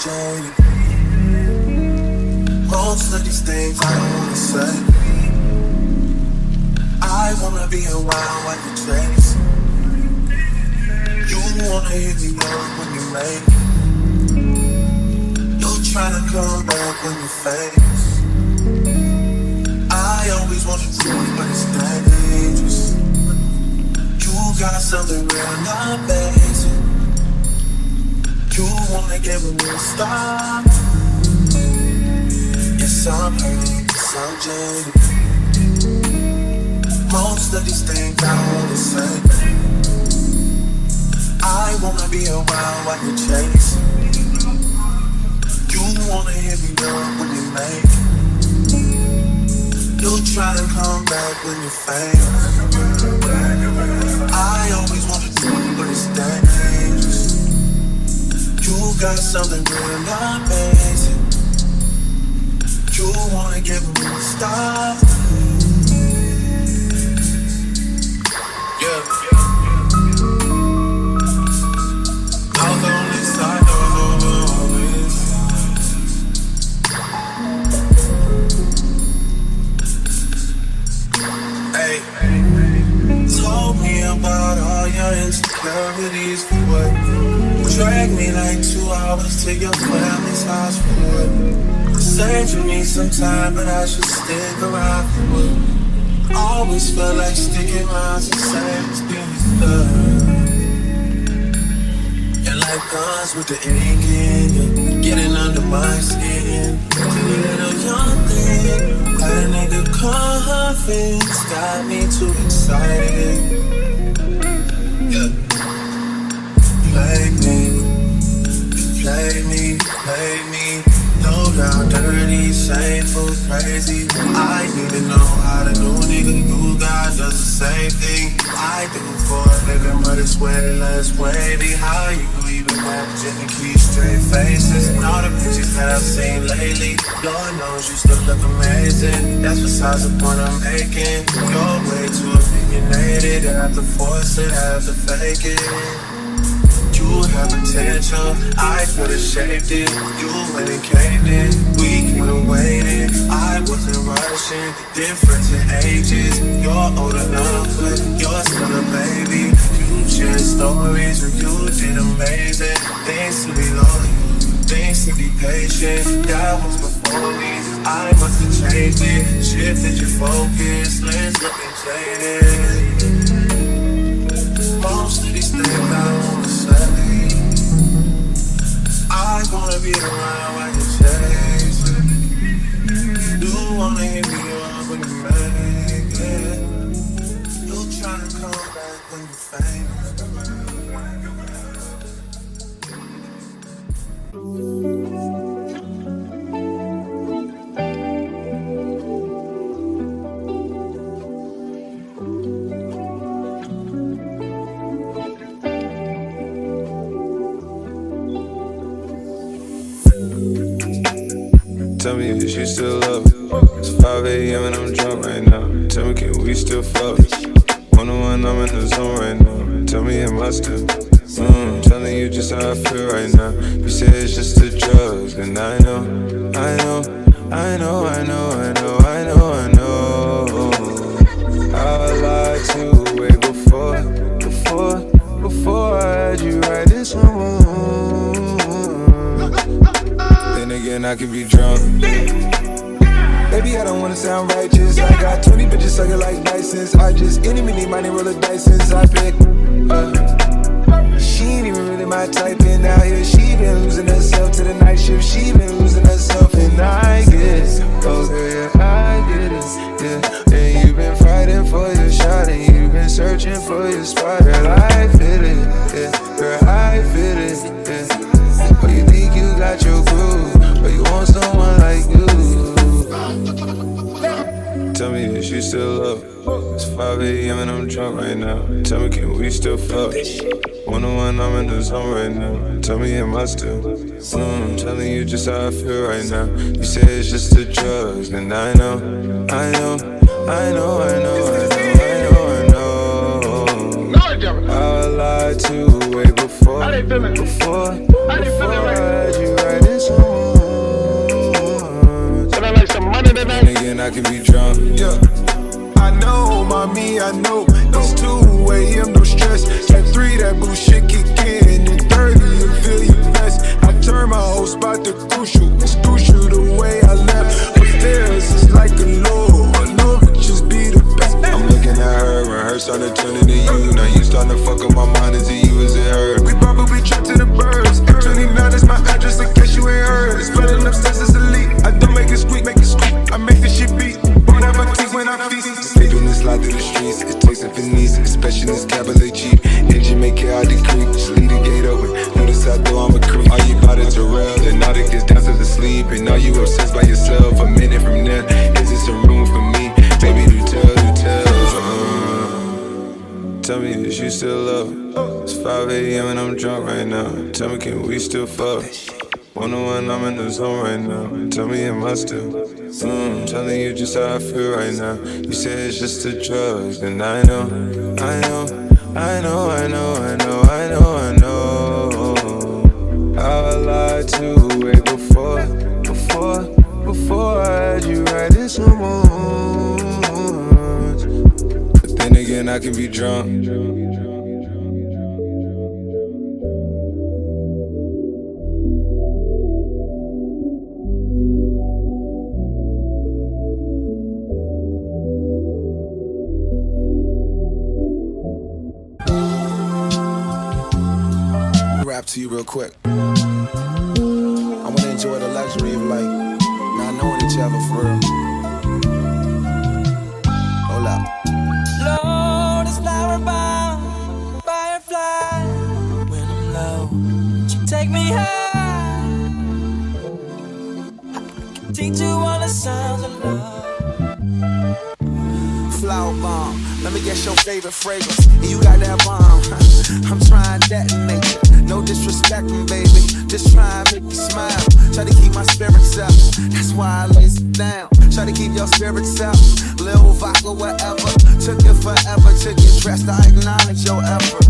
jaded. Most of these things I don't wanna say. I wanna be around when you chase. You wanna hit me up when you make. You're trying to come back when you face. I always want the truth, but it's dangerous. You got something real, not basic. You wanna get with me, stop. Yes, I'm hurt, yes, I'm jaded. Most of these things I don't wanna say. I wanna be around while you chase. You wanna hit me up when you make. You try to come back when you fail. I always want the truth, but it's dangerous. You got something real, not basic. You wanna give me a stop. Yeah. I was on this side, I was over all this. Hey, told me about all your insecurities for what? Drag me like 2 hours to your family's house for what? Said you need some time, but I should stick around for what? Always felt like sticking around to save this stuff. And like guns with the ink in you, getting under my skin. A little young thing, got a nigga confidence, got me too excited. Yeah. Play me, play me. No doubt, dirty, shameful, crazy. I need to know how the new nigga you got does the same thing I do for a living, but it's way less wavy. How you even managing to keep straight faces? And all the pictures that I've seen lately, Lord knows you still look amazing. That's besides the point I'm making. You're way too opinionated, I have to force it, I have to fake it. You have potential, I could've shaped it. You went and caved it, we could've waited. I wasn't rushing, difference in ages. You're old enough, but you're still a baby. You share stories where you did amazing. Things to be loyal, things to be patient. That was before me, I must have changed it. Shifted your focus, lens looking jaded. Most of these things I don't wanna say. I wanna be around while you chase it. You wanna hit me up when you make it. You tryna come back when you famous. Tell me if you still love. It's 5 a.m. and I'm drunk right now. Tell me, can we still fuck? 101, I'm in the zone right now. Tell me, am I still? Telling you just how I feel right now. You say it's just the drugs, and I know. I lied to you way before I had you right this home. Then again, I could be drunk. Baby, I don't wanna sound righteous. I got 20 bitches sucking like Bisons. I just any money roll a dice since I picked. She ain't even really my type, and out here she been losing herself to the night shift. She been losing herself, and I get it. Oh yeah, I get it. Yeah, and you been fighting for your shot, and you been searching for your spot. Girl, I feel it. Yeah, girl, I feel it. Yeah. Oh, you think you got your groove, but you want someone like you. Tell me if you still up. It's 5 a.m. and I'm drunk right now. Tell me, can we still fuck? 101, I'm in the zone right now. Tell me, am I still? Telling you just how I feel right now. You say it's just the drugs, and I know. I lied to way before. Before I had you right. I can be drunk. Yeah, I know, mommy, I know. It's 2 a.m., no stress. At 3, that bullshit kick in. At 30, you feel your best. I turn my whole spot to crucial. It's crucial the way I left. Upstairs, it's like a law. I know it just be the best. I'm looking at her, and her starting to turn into you. Now you starting to fuck up my mind. Is it you, is it her? We probably trapped to the birds. At 29 is my address in case you ain't heard. It's flooding upstairs, it's elite. I don't make it squeak, I make the shit beat. Won't have a teeth when I feast. Sleeping and slide through the streets. It takes a finesse, especially this cabaret cheap. Engine make it out the creek. Just leave the gate open. Notice I know I'm a creep. Are you about to Terrell? And now that gets down to the sleep. And are you obsessed by yourself? A minute from there, is there some room for me? Baby, do tell. Tell me that you still love. It's 5 a.m. and I'm drunk right now. Tell me, can we still fuck? 101, I'm in the zone right now. Tell me, am I still? Telling you just how I feel right now. You say it's just the drugs, and I know how I lied to way before I had you right this moment. But then again, I can be drunk. Rap to you real quick. I wanna enjoy the luxury of like not knowing each other for real. Hold up. Lord, it's flower bound, firefly. When I'm low, you take me high. I can teach you all the sounds of love. Flower bomb, let me guess your favorite fragrance. And you got that bomb. I'm trying detonate you. No disrespecting, baby. Just try and make me smile. Try to keep my spirits up. That's why I lays it down. Try to keep your spirits up. Lil vodka, whatever. Took it forever to get dressed. I acknowledge your effort,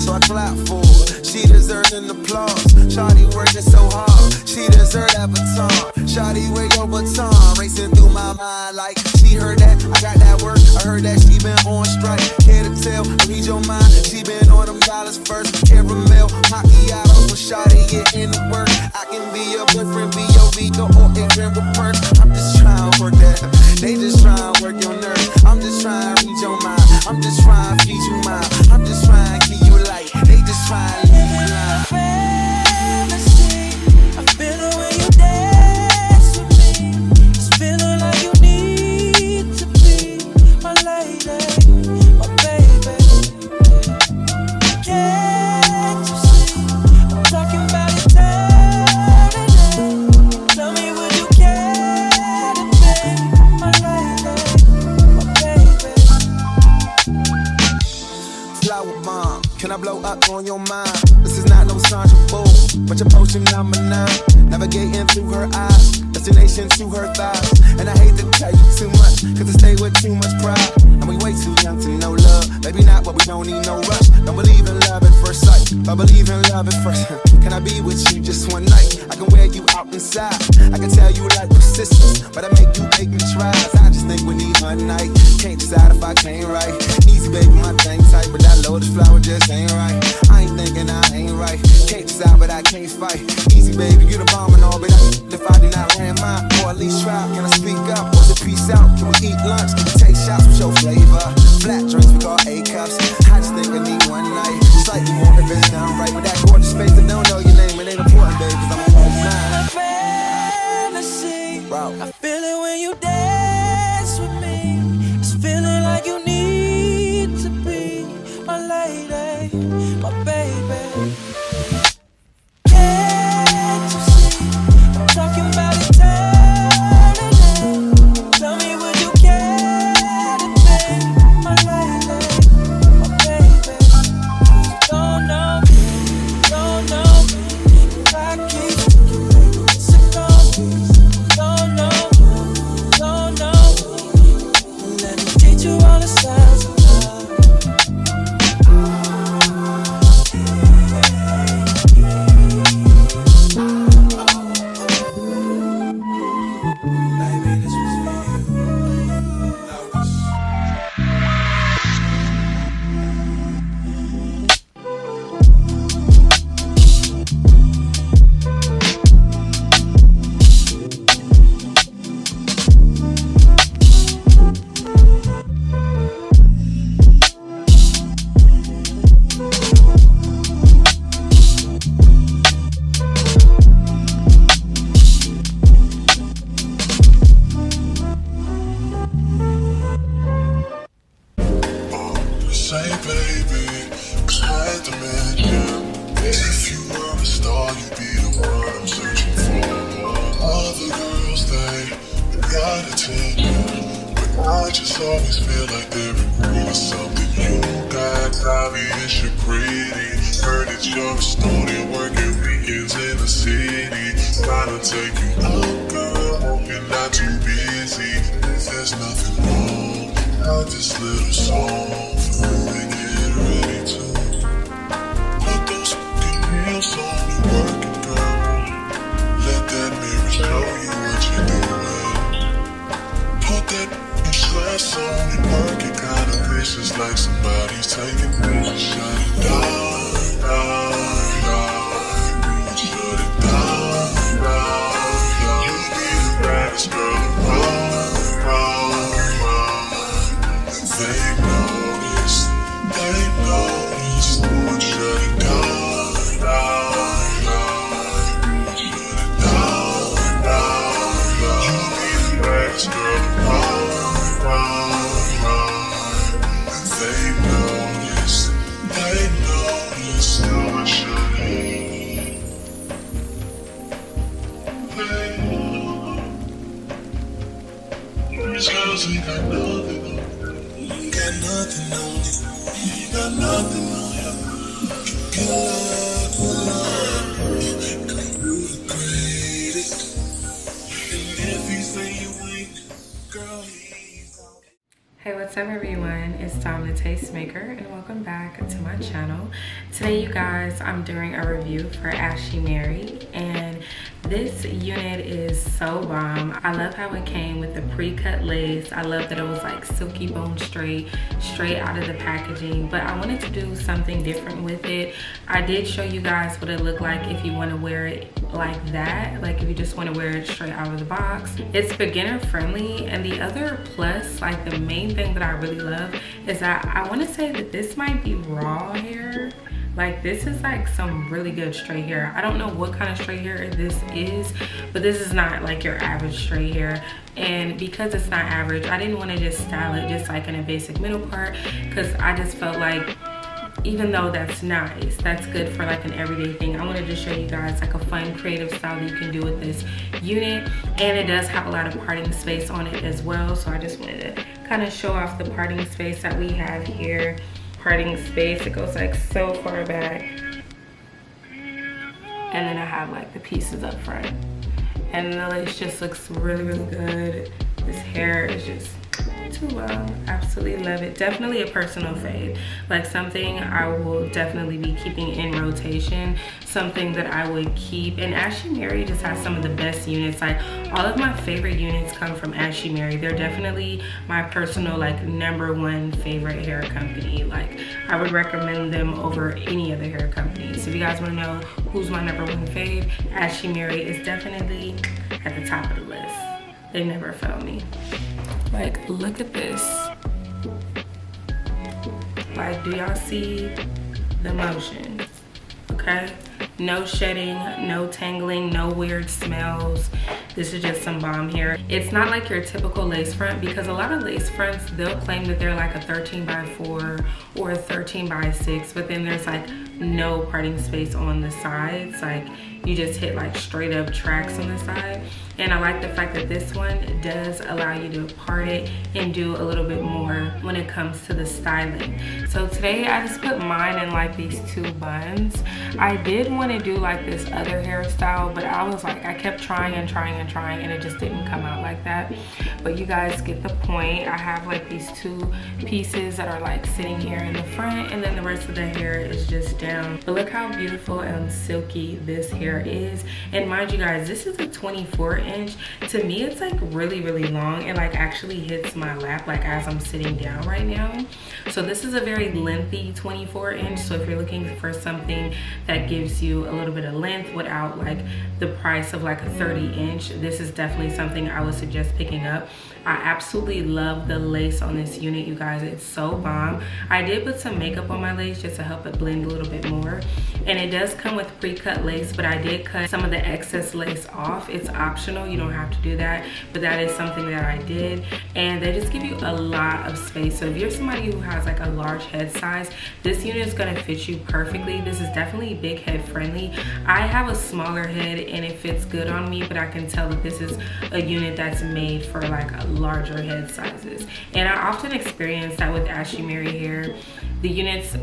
so I clap for her. She deserves an applause. Shawty working so hard. She deserves that baton. Shawty, where your baton? Racing through my mind like she heard that. I got that work. I heard that she been on strike. Care to tell? I read your mind. She been on them dollars first. Caramel, macchiato, but shawty get in the work. I can be your boyfriend, be your Vito, or a Grimble perk. I'm just trying to work that. They just trying to work your nerves. I'm just trying to read your mind. I'm just trying to feed you mine. I'm just trying to keep you light. They just trying to leave you blind. Fantasy, I feel it when you dance with me. It's feeling like you need to be my lady, my baby. Can't you see? I'm talking about eternity. Tell me, would you care to be my lady, my baby? Flower bomb, can I blow up on your mind? This is not no Sandra Bull, but your potion number 9. Navigating through her eyes, destination to her thighs. And I hate to tell you too much, cause I stay with too much pride. And we way too young to know love. Maybe not, but we don't need no rush. Don't believe in love at first sight, but believe in love at first. Can I be with you just one night? I can wear you out inside. I can tell you like persistence, but I make me try. I just think we need one night. Can't decide if I can't right. Easy baby, my thing tight, but that lotus flower just ain't right. I ain't thinking I ain't right. Can't decide, but I can't fight. Easy baby, you the bomb and all, but if I do not land mine, or at least try, can I speak up? Or is it peace out? Can we eat lunch? Can we take shots with your flavor? Flat drinks, we call A-cups. I just think I need one night. Slightly more if it's done right. With that gorgeous face that don't know your name, it ain't important, baby, cause I'm a nine. Fantasy, Wow. I feel it when you dance with me. It's feeling like you need to be my lady, my baby. Can't you see? I'm talking about eternity. Tell me, would you care to be my lady? to you. But I just always feel like there is something you got. Obvious you're pretty. Heard that you're a student working weekends in the city. Trying to take you out, girl. Hope you're not too busy. If there's nothing wrong, I'll this little song for you to get ready to put those fucking heels on and work it, girl. Let that mirror show you what you're doing. Put that dress on and work it, kinda vicious, like somebody's taking pictures. Shut it down, down, down. Shut it down, down, down. You be the baddest girl around, around, around. They notice, they notice. Shut it down, down, down. Shut it down, down, down. You be the baddest girl around, around, around. They notice, they notice. Shut it down. These girls ain't got nothing on you. Ain't got nothing on you. Ain't got nothing on you. Good luck, come regret it. And if you say you ain't, girl, he's out. Hey, what's up everyone? It's Tom the Tastemaker and welcome back to my channel. Today you guys, I'm doing a review for Ashimary and this unit is so bomb. I love how it came with the pre-cut lace. I love that it was like silky bone straight out of the packaging, but I wanted to do something different with it. I did show you guys what it looked like if you want to wear it like that, like if you just want to wear it straight out of the box. It's beginner friendly, and the other plus, like the main thing that I really love is that I want to say that this might be raw hair. Like this is like some really good straight hair. I don't know what kind of straight hair this is, but this is not like your average straight hair. And because it's not average, I didn't want to just style it just like in a basic middle part, because I just felt like even though that's nice, that's good for like an everyday thing, I wanted to show you guys like a fun creative style that you can do with this unit. And it does have a lot of parting space on it as well, so I just wanted to kind of show off the parting space that we have here. Parting space, it goes like so far back, and then I have like the pieces up front, and the lace just looks really good. This hair is just too long. Absolutely love it. Definitely a personal fave, like something I will definitely be keeping in rotation, something that I would keep. And Ashimary just has some of the best units. Like all of my favorite units come from Ashimary. They're definitely my personal like #1 favorite hair company. Like I would recommend them over any other hair company. So if you guys want to know who's my #1 fave, Ashimary is definitely at the top of the list. They never fail me. Like, look at this. Like, do y'all see the motion? Okay? No shedding, no tangling, no weird smells. This is just some bomb hair. It's not like your typical lace front, because a lot of lace fronts, they'll claim that they're like a 13x4 or a 13x6, but then there's like no parting space on the sides. Like you just hit like straight up tracks on the side. And I like the fact that this one does allow you to part it and do a little bit more when it comes to the styling. So today I just put mine in like these 2 buns. I did want to do like this other hairstyle, but I was like, I kept trying and it just didn't come out like that. But you guys get the point. I have like these 2 pieces that are like sitting here in the front, and then the rest of the hair is just down. But look how beautiful and silky this hair is. And mind you guys, this is a 24-inch. To me, it's like really long, and like actually hits my lap like as I'm sitting down right now. So this is a very lengthy 24-inch. So if you're looking for something that gives you a little bit of length without like the price of like a 30-inch, this is definitely something I would suggest picking up. I absolutely love the lace on this unit, you guys. It's so bomb. I did put some makeup on my lace just to help it blend a little bit more, and it does come with pre-cut lace, but I did cut some of the excess lace off. It's optional, you don't have to do that, but that is something that I did. And they just give you a lot of space. So if you're somebody who has like a large head size, this unit is going to fit you perfectly. This is definitely big head friendly. I have a smaller head and it fits good on me, but I can tell that this is a unit that's made for like a larger head sizes. And I often experience that with Ashimary hair. The units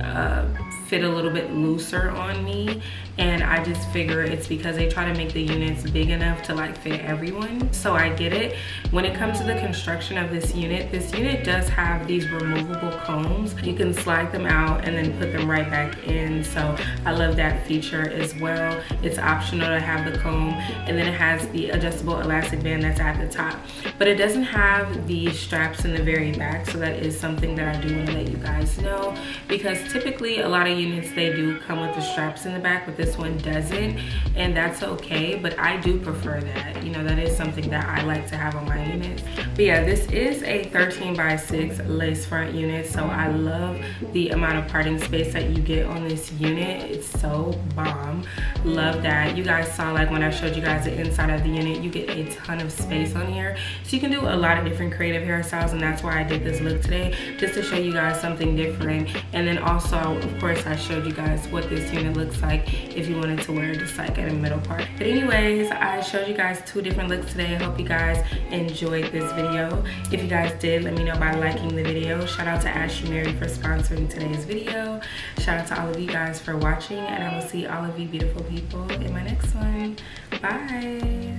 fit a little bit looser on me, and I just figure it's because they try to make the units big enough to like fit everyone. So I get it. When it comes to the construction of this unit does have these removable combs. You can slide them out and then put them right back in. So I love that feature as well. It's optional to have the comb, and then it has the adjustable elastic band that's at the top. But it doesn't have the straps in the very back, so that is something that I do want to let you guys know, because typically a lot of units, they do come with the straps in the back, but this one doesn't, and that's okay. But I do prefer that. You know, that is something that I like to have on my units. But yeah, this is a 13x6 lace front unit, so I love the amount of parting space that you get on this unit. It's so bomb. Love that. You guys saw, like when I showed you guys the inside of the unit, you get a ton of space on here, so you can do a lot of different creative hairstyles, and that's why I did this look today, just to show you guys something different. And then also, of course, I showed you guys what this unit looks like if you wanted to wear it just like at a middle part. But anyways, I showed you guys 2 different looks today. I hope you guys enjoyed this video. If you guys did, let me know by liking the video. Shout out to Ashimary for sponsoring today's video. Shout out to all of you guys for watching, and I will see all of you beautiful people in my next one. Bye.